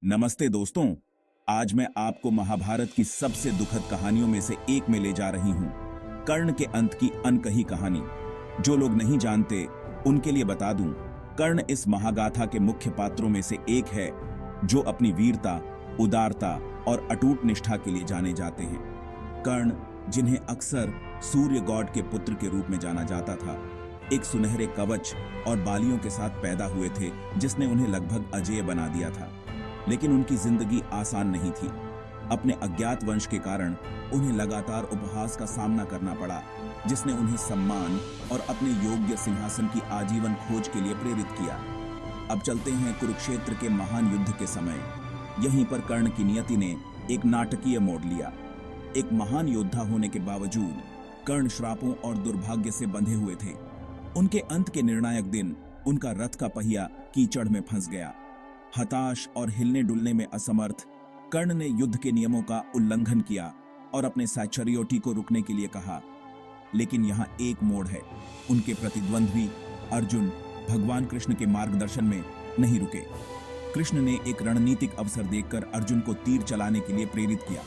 नमस्ते दोस्तों। आज मैं आपको महाभारत की सबसे दुखद कहानियों में से एक में ले जा रही हूं, कर्ण के अंत की अनकही कहानी। जो लोग नहीं जानते उनके लिए बता दूं, कर्ण इस महागाथा के मुख्य पात्रों में से एक है जो अपनी वीरता, उदारता और अटूट निष्ठा के लिए जाने जाते हैं। कर्ण, जिन्हें अक्सर सूर्य गॉड के पुत्र के रूप में जाना जाता था, एक सुनहरे कवच और बालियों के साथ पैदा हुए थे जिसने उन्हें लगभग अजेय बना दिया था। लेकिन उनकी जिंदगी आसान नहीं थी। अपने अज्ञात वंश के कारण उन्हें लगातार उपहास का सामना करना पड़ा, जिसने उन्हें सम्मान और अपने योग्य सिंहासन की आजीवन खोज के लिए प्रेरित किया। अब चलते हैं कुरुक्षेत्र के महान युद्ध के समय। यहीं पर कर्ण की नियति ने एक नाटकीय मोड़ लिया। एक महान योद्धा होने के बावजूद कर्ण श्रापों और दुर्भाग्य से बंधे हुए थे। उनके अंत के निर्णायक दिन उनका रथ का पहिया कीचड़ में फंस गया। हताश और हिलने डुलने में असमर्थ, कर्ण ने युद्ध के नियमों का उल्लंघन किया और अपने साचर्योटी को रुकने के लिए कहा। लेकिन यहाँ एक मोड़ है। उनके प्रतिद्वंद्वी अर्जुन भगवान कृष्ण के मार्गदर्शन में नहीं रुके। कृष्ण ने एक रणनीतिक अवसर देखकर अर्जुन को तीर चलाने के लिए प्रेरित किया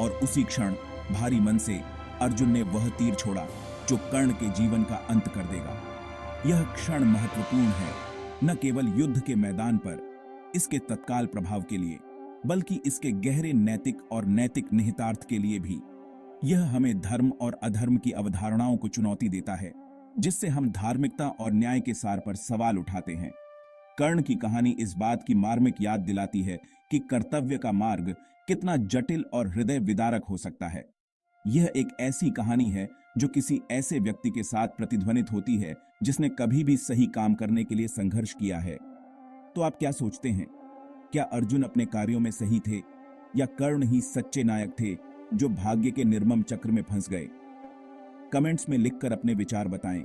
और उसी क्षण भारी मन से अर्जुन ने वह तीर छोड़ा जो कर्ण के जीवन का अंत कर देगा। यह क्षण महत्वपूर्ण है, न केवल युद्ध के मैदान पर इसके तत्काल प्रभाव के लिए, बल्कि इसके गहरे नैतिक और नैतिक निहितार्थ के लिए भी। यह हमें धर्म और अधर्म की अवधारणाओं को चुनौती देता है, जिससे हम धार्मिकता और न्याय के सार पर सवाल उठाते हैं। कर्ण की कहानी इस बात की मार्मिक याद दिलाती है कि कर्तव्य का मार्ग कितना जटिल और हृदय विदारक हो सकता है। यह एक ऐसी कहानी है जो किसी ऐसे व्यक्ति के साथ प्रतिध्वनित होती है जिसने कभी भी सही काम करने के लिए संघर्ष किया है। तो आप क्या सोचते हैं? क्या अर्जुन अपने कार्यों में सही थे या कर्ण ही सच्चे नायक थे जो भाग्य के निर्मम चक्र में फंस गए? कमेंट्स में लिखकर अपने विचार बताएं।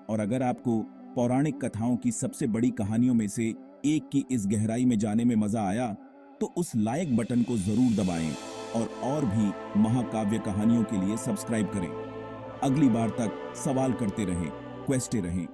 और अगर आपको पौराणिक कथाओं की सबसे बड़ी कहानियों में से एक की इस गहराई में जाने में मजा आया, तो उस लाइक बटन को जरूर दबाएं और भी महाकाव्य कहानियों के लिए सब्सक्राइब करें। अगली बार तक सवाल करते रहें, क्वेस्टे रहें।